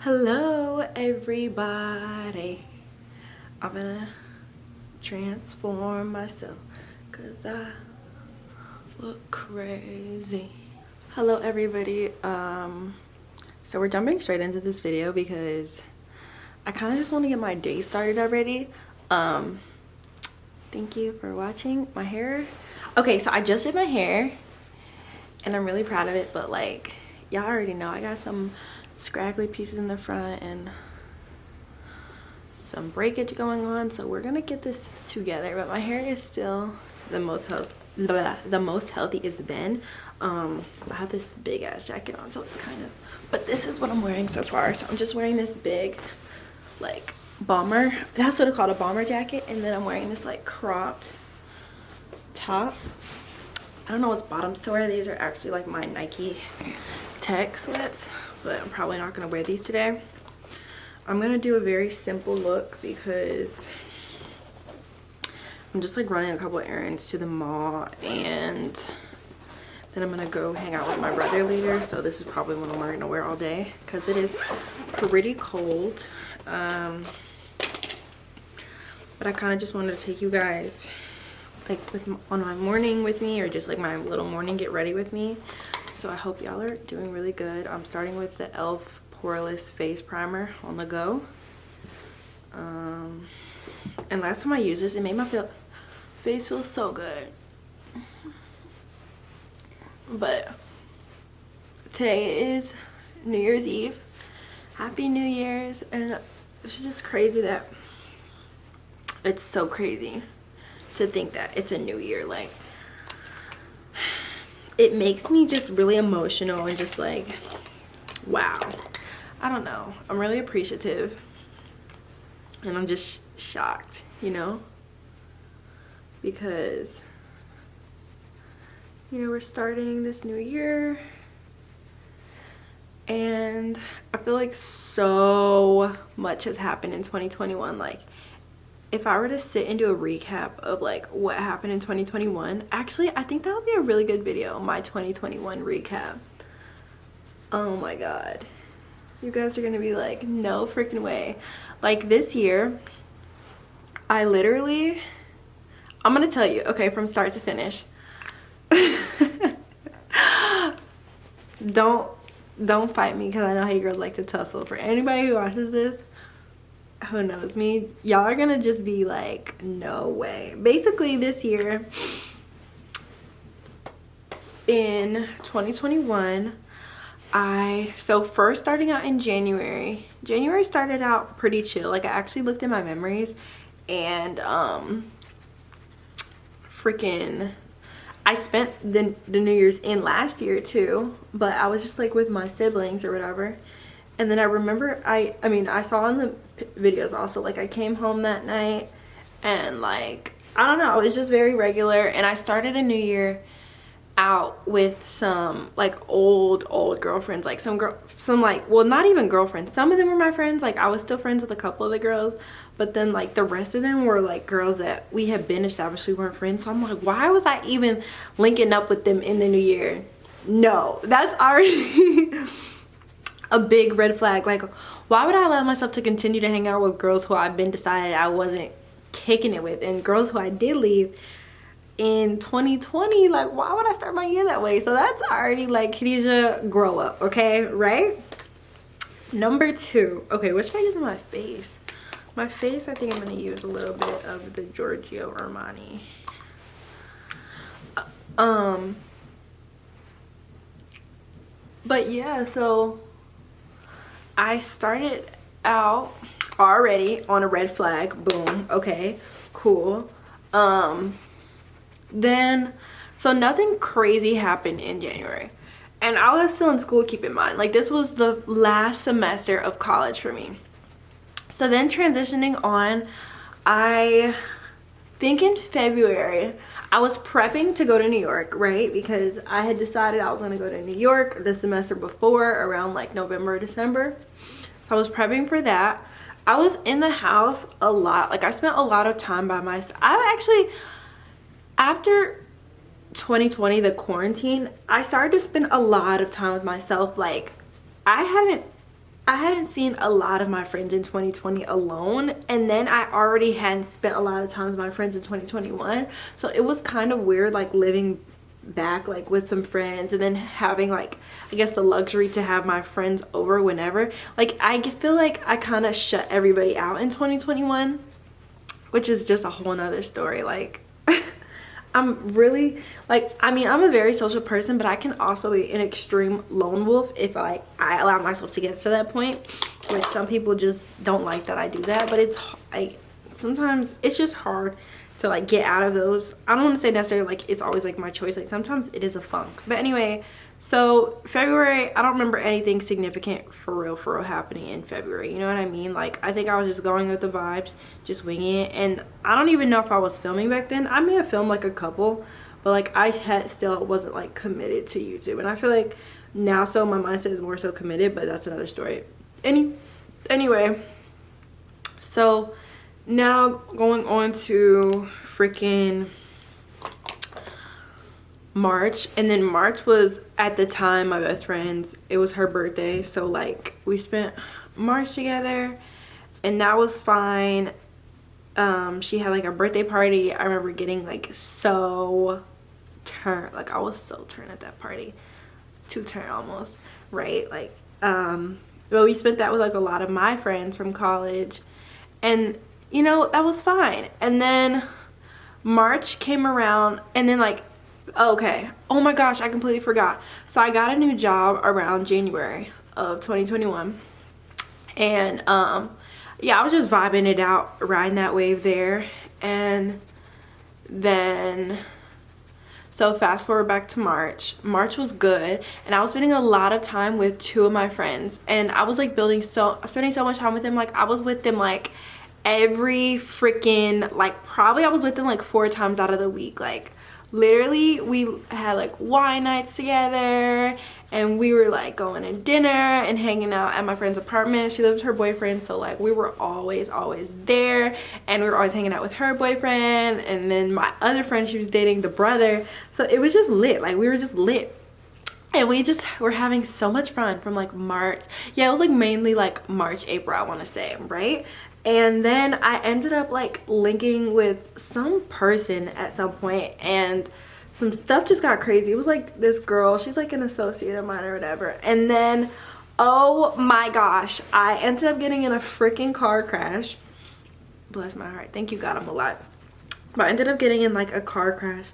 Hello everybody. I'm gonna transform myself because I look crazy. Hello everybody. So we're jumping straight into this video because I kind of just want to get my day started already. Thank you for watching my hair. Okay, so I just did my hair and I'm really proud of it, but like y'all already know I got some scraggly pieces in the front and some breakage going on, so we're gonna get this together. But my hair is still the most healthy it's been. I have this big ass jacket on, so it's kind of, but this is what I'm wearing so far. So I'm just wearing this big like bomber, that's what it's called, a bomber jacket, and then I'm wearing this like cropped top. I don't know what's bottoms to wear. These are actually like my Nike Tech sweats, but I'm probably not going to wear these today. I'm going to do a very simple look because I'm just like running a couple errands to the mall, and then I'm going to go hang out with my brother later. So this is probably what I'm going to wear all day because it is pretty cold. But I kind of just wanted to take you guys like on my morning with me, or just like my little morning get ready with me. So I hope y'all are doing really good. I'm starting with the e.l.f. Poreless Face Primer on the go. And last time I used this, it made my face feel so good. But today is New Year's Eve. Happy New Year's. And it's just crazy that it's so crazy to think that it's a new year. Like, it makes me just really emotional and just like, wow. I don't know. I'm really appreciative. And I'm just shocked, you know? Because, you know, we're starting this new year. And I feel like so much has happened in 2021. Like, if I were to sit and do a recap of like what happened in 2021, actually I think that would be a really good video, my 2021 recap. Oh my god, you guys are gonna be like, no freaking way. Like, this year I'm gonna tell you, okay, from start to finish. don't fight me because I know how you girls like to tussle. For anybody who watches this who knows me, y'all are gonna just be like, no way. Basically, this year in 2021, so first starting out in January started out pretty chill. Like, I actually looked at my memories, and freaking I spent the New Year's in last year too, but I was just like with my siblings or whatever. And then I remember, I mean, I saw in the videos also, like, I came home that night and, like, I don't know, it was just very regular. And I started the new year out with some, like, old girlfriends. Like, some like, well, not even girlfriends. Some of them were my friends. Like, I was still friends with a couple of the girls. But then, like, the rest of them were, like, girls that we had been established we weren't friends. So I'm like, why was I even linking up with them in the new year? No, that's already a big red flag. Like, why would I allow myself to continue to hang out with girls who I've been decided I wasn't kicking it with, and girls who I did leave in 2020? Like, why would I start my year that way? So that's already like, Khadijah, grow up, okay? Right? Number two. Okay, what should I use on my face? My face, I think I'm gonna use a little bit of the Giorgio Armani. But yeah, so I started out already on a red flag. Boom. Okay, cool. Then, so nothing crazy happened in January. And I was still in school, keep in mind. Like, this was the last semester of college for me. So then transitioning on, I think in February, I was prepping to go to New York, right? Because I had decided I was going to go to New York the semester before, around like November or December. So I was prepping for that. I was in the house a lot. Like, I spent a lot of time by myself. I actually, after 2020, the quarantine, I started to spend a lot of time with myself. Like, I hadn't I hadn't seen a lot of my friends in 2020 alone, and then I already hadn't spent a lot of time with my friends in 2021, so it was kind of weird like living back like with some friends and then having like, I guess, the luxury to have my friends over whenever. Like I feel like I kind of shut everybody out in 2021, which is just a whole nother story. Like I'm really like, I mean, I'm a very social person, but I can also be an extreme lone wolf if I allow myself to get to that point, which some people just don't like that I do that. But it's like sometimes it's just hard to like get out of those. I don't want to say necessarily like it's always like my choice, like sometimes it is a funk. But anyway, so February, I don't remember anything significant for real happening in February, you know what I mean? Like I think I was just going with the vibes, just winging it. And I don't even know if I was filming back then. I may have filmed like a couple, but like I had still wasn't like committed to YouTube. And I feel like now, so my mindset is more so committed, but that's another story. Anyway, so now going on to freaking March. And then March was at the time my best friend's, it was her birthday, so like we spent March together and that was fine. She had like a birthday party. I remember getting like so turned, like I was so turned at that party, too turned almost, right? Like but we spent that with like a lot of my friends from college, and you know, that was fine. And then March came around, and then like, okay, oh my gosh, I completely forgot. So I got a new job around January of 2021, and yeah, I was just vibing it out, riding that wave there. And then, so fast forward back to March. March was good, and I was spending a lot of time with two of my friends, and I was like spending so much time with them. Like I was with them like every freaking, like probably I was with them like 4 times out of the week. Like literally we had like wine nights together, and we were like going to dinner and hanging out at my friend's apartment. She lived with her boyfriend, so like we were always there, and we were always hanging out with her boyfriend, and then my other friend, she was dating the brother. So it was just lit. Like we were just lit, and we just were having so much fun from like March. Yeah, it was like mainly like March, April, I want to say, right? And then I ended up like linking with some person at some point, and some stuff just got crazy. It was like this girl, she's like an associate of mine or whatever. And then, oh my gosh, I ended up getting in a freaking car crash. Bless my heart. Thank you, God, I'm alive. But I ended up getting in like a car crash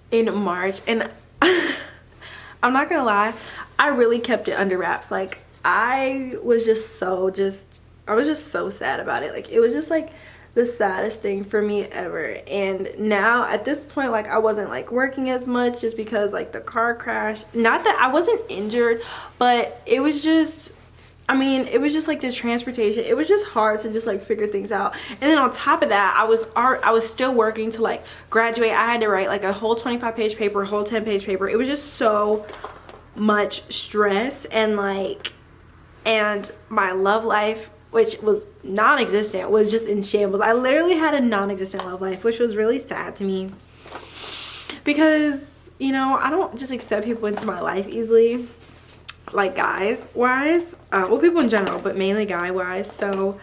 in March, and I'm not gonna lie, I really kept it under wraps. Like I was just so sad about it. Like it was just like the saddest thing for me ever. And now at this point, like I wasn't like working as much just because like the car crash, not that I wasn't injured, but it was just, I mean, it was just like the transportation. It was just hard to just like figure things out. And then on top of that, I was still working to like graduate. I had to write like a whole 25-page paper, a whole 10-page paper. It was just so much stress, and like, and my love life, which was non-existent, was just in shambles. I literally had a non-existent love life, which was really sad to me, because, you know, I don't just accept people into my life easily, like guys wise, well, people in general, but mainly guy wise. So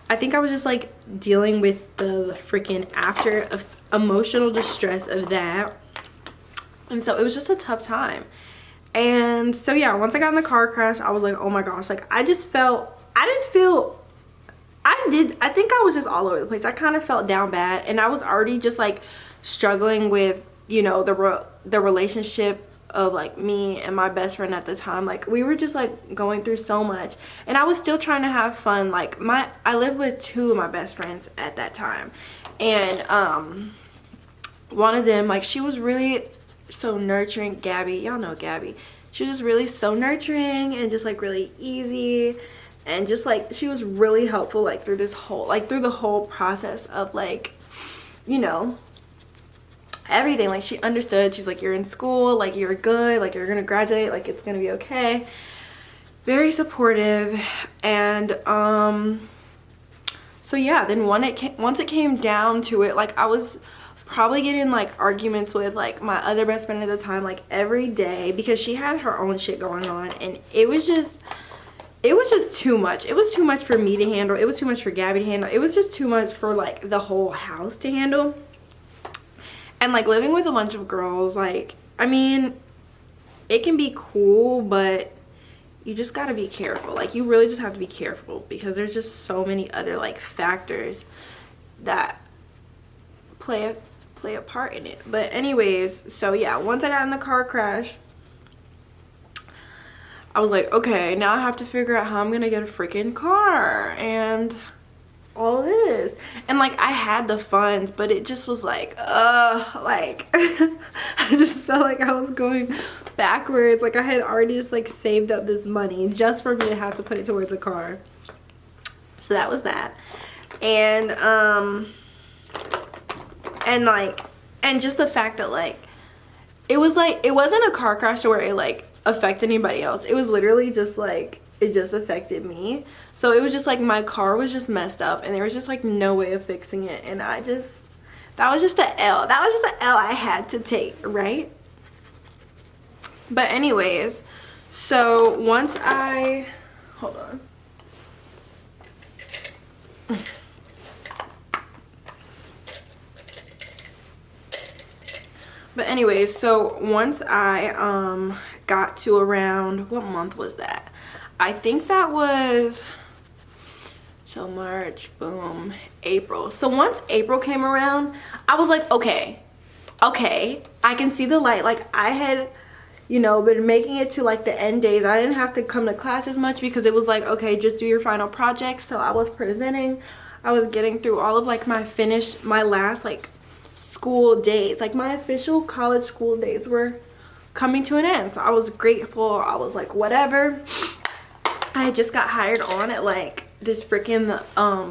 I think I was just like dealing with the freaking after of emotional distress of that, and so it was just a tough time. And so yeah, once I got in the car crash, I was like, oh my gosh, like I think I was just all over the place. I kind of felt down bad, and I was already just like struggling with, you know, the relationship of like me and my best friend at the time. Like we were just like going through so much, and I was still trying to have fun. Like I lived with 2 of my best friends at that time, and one of them, like she was really so nurturing. Gabby, y'all know Gabby. She was just really so nurturing and just like really easy, and just like she was really helpful like through this whole, like through the whole process of like, you know, everything. Like she understood. She's like, you're in school, like you're good, like you're gonna graduate, like it's gonna be okay. Very supportive. And so yeah, then once it came down to it, like I was probably getting like arguments with like my other best friend at the time like every day, because she had her own shit going on, and it was just, it was just too much. It was too much for me to handle. It was too much for Gabby to handle. It was just too much for like the whole house to handle. And like living with a bunch of girls, like, I mean, it can be cool, but you just gotta be careful. Like, you really just have to be careful because there's just so many other like factors that play a part in it. But anyways, so yeah, once I got in the car crash, I was like, okay, now I have to figure out how I'm gonna get a freaking car and all this. And like, I had the funds, but it just was like, like I just felt like I was going backwards. Like, I had already just like saved up this money just for me to have to put it towards a car. So that was that. And and just the fact that like it wasn't a car crash to where it like affect anybody else. It was literally just like, it just affected me. So it was just like my car was just messed up and there was just like no way of fixing it. And that was just an L. That was just an L I had to take, right? But anyways, so once I, hold on. But anyways, so once I got to around, what month was that? I think that was, so March, boom, April. So once April came around, I was like, okay, I can see the light. Like, I had, you know, been making it to like the end days. I didn't have to come to class as much because it was like, okay, just do your final projects. So I was presenting, I was getting through all of like my last like school days. Like, my official college school days were coming to an end. So I was grateful. I was like, whatever. I just got hired on at like this freaking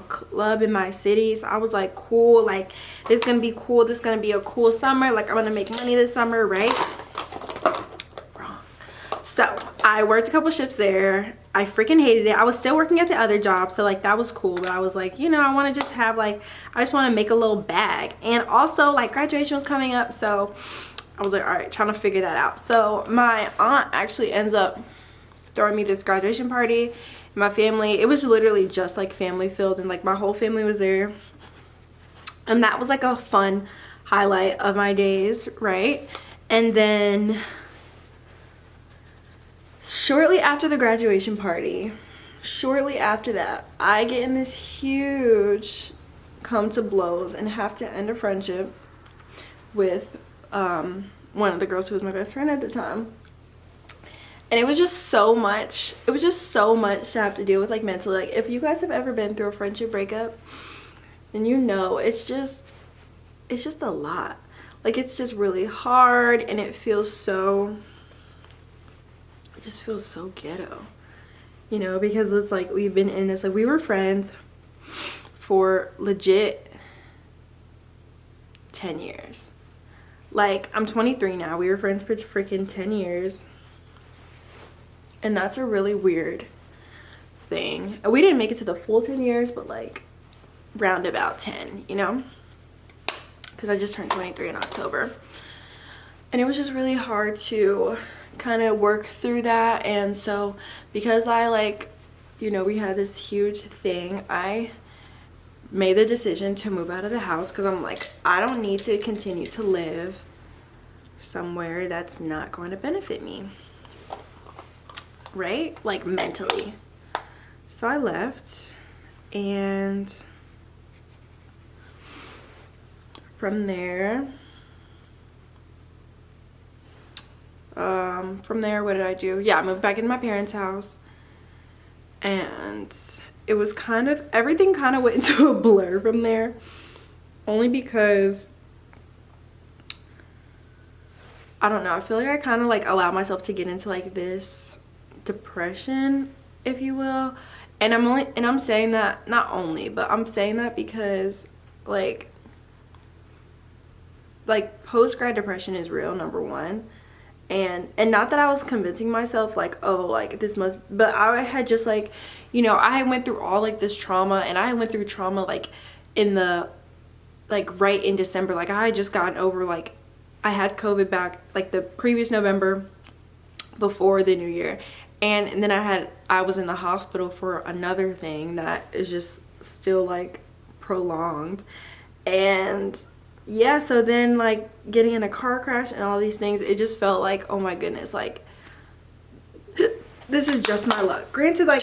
club in my city. So I was like, cool, like this is gonna be cool. This is gonna be a cool summer. Like, I'm gonna make money this summer, right? Wrong. So I worked a couple shifts there. I freaking hated it. I was still working at the other job, so like that was cool. But I was like, you know, I want to just have like, I just want to make a little bag. And also like graduation was coming up, so I was like, all right, trying to figure that out. So my aunt actually ends up throwing me this graduation party. My family, it was literally just like family filled, and like my whole family was there. And that was like a fun highlight of my days, right? And then shortly after the graduation party, shortly after that, I get in this huge come to blows and have to end a friendship with one of the girls who was my best friend at the time. And it was just so much, it was just so much to have to deal with, like, mentally. Like, if you guys have ever been through a friendship breakup, then you know it's just a lot. Like, it's just really hard, and it feels so, it just feels so ghetto, you know, because it's like we've been in this, like, we were friends for legit 10 years. Like, I'm 23 now. We were friends for freaking 10 years. And that's a really weird thing. We didn't make it to the full 10 years, but like round about 10, you know? Because I just turned 23 in October. And it was just really hard to kind of work through that. And so because I like, you know, we had this huge thing, I made the decision to move out of the house because I'm like, I don't need to continue to live somewhere that's not going to benefit me. Right? Like, mentally. So I left, and from there what did I do? Yeah, I moved back into my parents' house, and it was kind of, everything kind of went into a blur from there, only because I don't know, I feel like I kind of like allowed myself to get into like this depression, if you will. And I'm saying that not only, but I'm saying that because like post-grad depression is real, number one. And not that I was convincing myself like, oh, like this must, but I had just like, you know, I went through all like this trauma, and I went through trauma like in the, like right in December. Like, I had just gotten over, like, I had COVID back like the previous November before the new year. And then I had I was in the hospital for another thing that is just still like prolonged. And yeah, so then like getting in a car crash and all these things, it just felt like, oh my goodness, like this is just my luck. Granted, like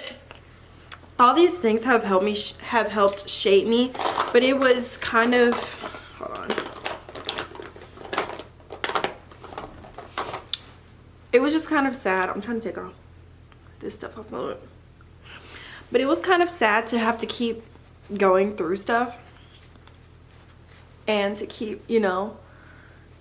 all these things have helped shape me, but it was kind of, hold on, it was just kind of sad. I'm trying to take off this stuff off my lip, but it was kind of sad to have to keep going through stuff and to keep, you know,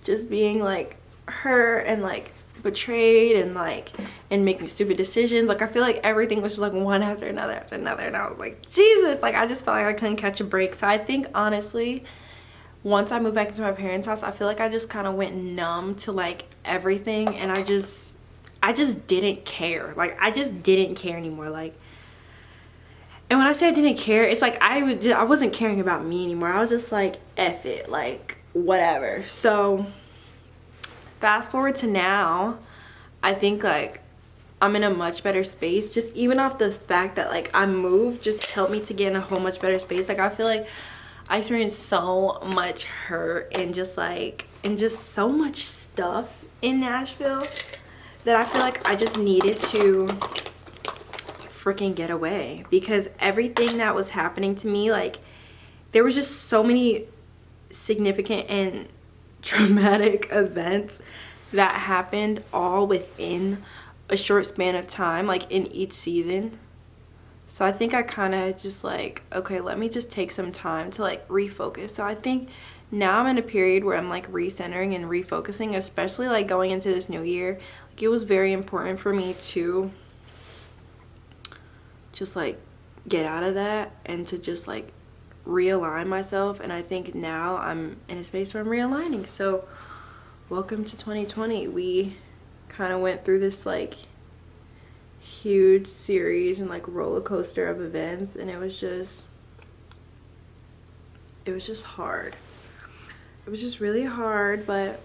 just being like hurt and like betrayed and like and making stupid decisions. Like I feel like everything was just like one after another after another, and I was like, Jesus, like I just felt like I couldn't catch a break. So I think honestly, once I moved back into my parents' house, I feel like I just kind of went numb to like everything, and I just didn't care. Like I just didn't care anymore. Like, and when I say I didn't care, it's like I wasn't caring about me anymore. I was just like, F it, like whatever. So fast forward to now, I think like I'm in a much better space. Just even off the fact that like I moved just helped me to get in a whole much better space. Like I feel like I experienced so much hurt and just so much stuff in Nashville that I feel like I just needed to freaking get away, because everything that was happening to me, like there was just so many significant and traumatic events that happened all within a short span of time, like in each season. So I think I kind of just like, okay, let me just take some time to like refocus. So I think now I'm in a period where I'm like recentering and refocusing, especially like going into this new year. Like it was very important for me to just like get out of that and to just like realign myself. And I think now I'm in a space where I'm realigning. So welcome to 2020. We kind of went through this like huge series and like roller coaster of events, and it was just hard. It was just really hard, but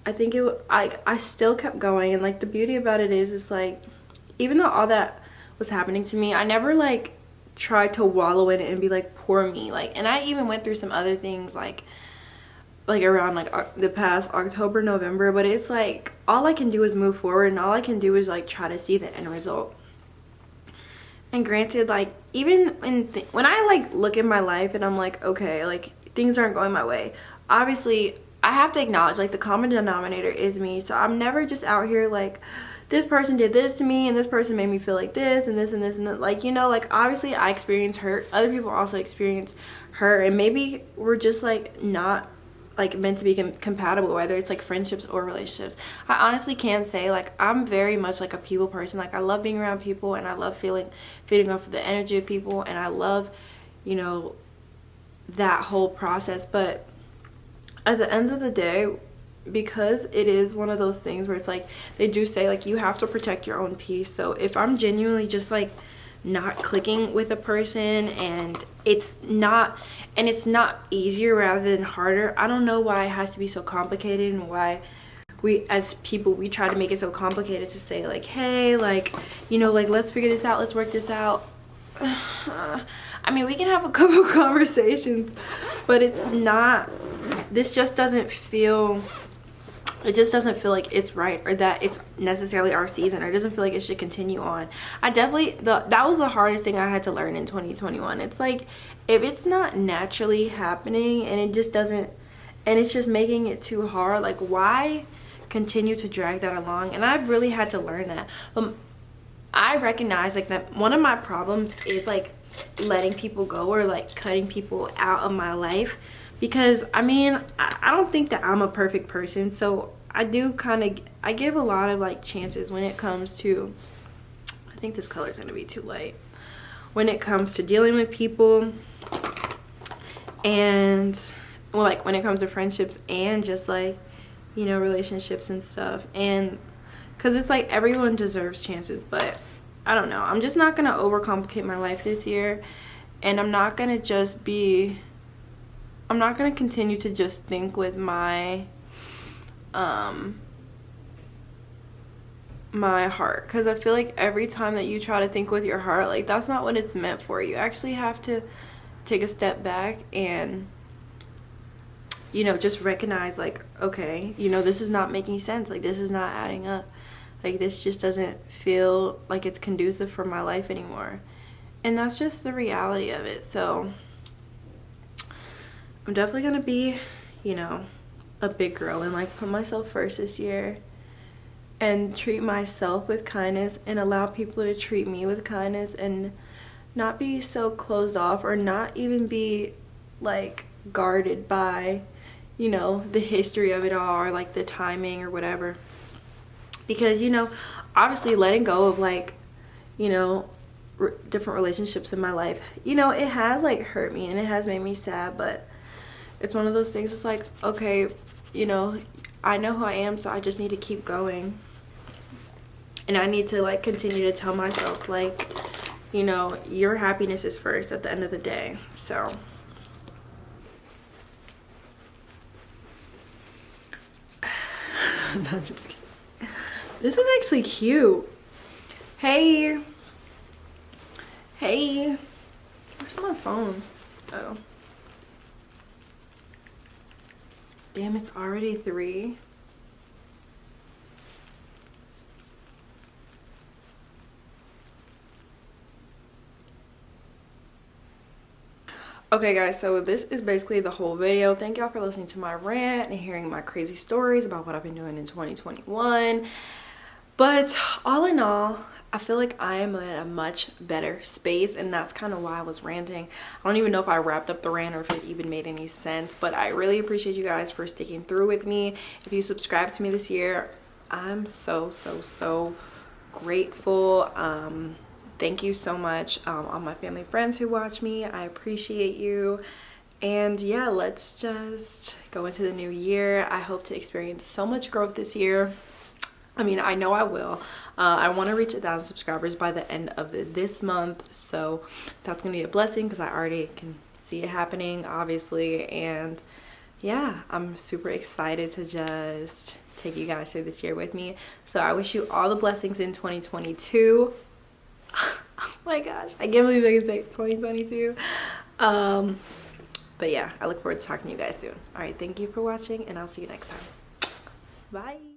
I think I still kept going. And like the beauty about it is like even though all that was happening to me, I never like tried to wallow in it and be like, poor me. Like, and I even went through some other things like around like the past October, November, but it's like all I can do is move forward, and all I can do is like try to see the end result. And granted, like even when I like look at my life and I'm like, okay, like things aren't going my way, obviously I have to acknowledge like the common denominator is me. So I'm never just out here like, this person did this to me and this person made me feel like this and this and this and that. Like, you know, like obviously I experience hurt, other people also experience hurt, and maybe we're just like not like meant to be compatible, whether it's like friendships or relationships. I honestly can say like I'm very much like a people person. Like I love being around people, and I love feeding off of the energy of people, and I love, you know, that whole process. But at the end of the day, because it is one of those things where it's like they do say like you have to protect your own peace. So if I'm genuinely just like not clicking with a person, and it's not easier rather than harder, I don't know why it has to be so complicated, and why we as people we try to make it so complicated to say like, hey, like, you know, like let's figure this out, let's work this out. I mean, we can have a couple conversations, but it's not, this just doesn't feel, it just doesn't feel like it's right, or that it's necessarily our season, or it doesn't feel like it should continue on. I definitely, that was the hardest thing I had to learn in 2021. It's like, if it's not naturally happening and it just doesn't, and it's just making it too hard, like why continue to drag that along? And I've really had to learn that. I recognize like that one of my problems is like letting people go, or like cutting people out of my life. Because I mean, I don't think that I'm a perfect person, so I do I give a lot of like chances when it comes to, I think this color is going to be too light, when it comes to dealing with people, and well, like when it comes to friendships and just like, you know, relationships and stuff. And because it's like everyone deserves chances, but I don't know, I'm just not going to overcomplicate my life this year, and I'm not going to continue to just think with my my heart, because I feel like every time that you try to think with your heart, like that's not what it's meant for. You actually have to take a step back and, you know, just recognize like, okay, you know, this is not making sense, like this is not adding up, like this just doesn't feel like it's conducive for my life anymore. And that's just the reality of it. So I'm definitely gonna be, you know, a big girl and like put myself first this year and treat myself with kindness and allow people to treat me with kindness and not be so closed off or not even be like guarded by, you know, the history of it all or like the timing or whatever. Because, you know, obviously letting go of like, you know, different relationships in my life, you know, it has like hurt me and it has made me sad, but it's one of those things, it's like, okay, you know, I know who I am, so I just need to keep going. And I need to like continue to tell myself like, you know, your happiness is first at the end of the day. So no, I'm just kidding. This is actually cute. Hey, where's my phone? Oh, damn, it's already 3. Okay guys, so this is basically the whole video. Thank y'all for listening to my rant and hearing my crazy stories about what I've been doing in 2021. But all in all, I feel like I am in a much better space, and that's kind of why I was ranting. I don't even know if I wrapped up the rant or if it even made any sense, but I really appreciate you guys for sticking through with me. If you subscribed to me this year, I'm so grateful. Thank you so much, all my family friends who watch me. I appreciate you. And yeah, let's just go into the new year. I hope to experience so much growth this year. I mean, I know I will. I want to reach 1,000 subscribers by the end of this month, so that's gonna be a blessing because I already can see it happening, obviously. And yeah, I'm super excited to just take you guys through this year with me. So I wish you all the blessings in 2022. Oh my gosh, I can't believe I can say 2022. But yeah, I look forward to talking to you guys soon. All right, thank you for watching, and I'll see you next time. Bye.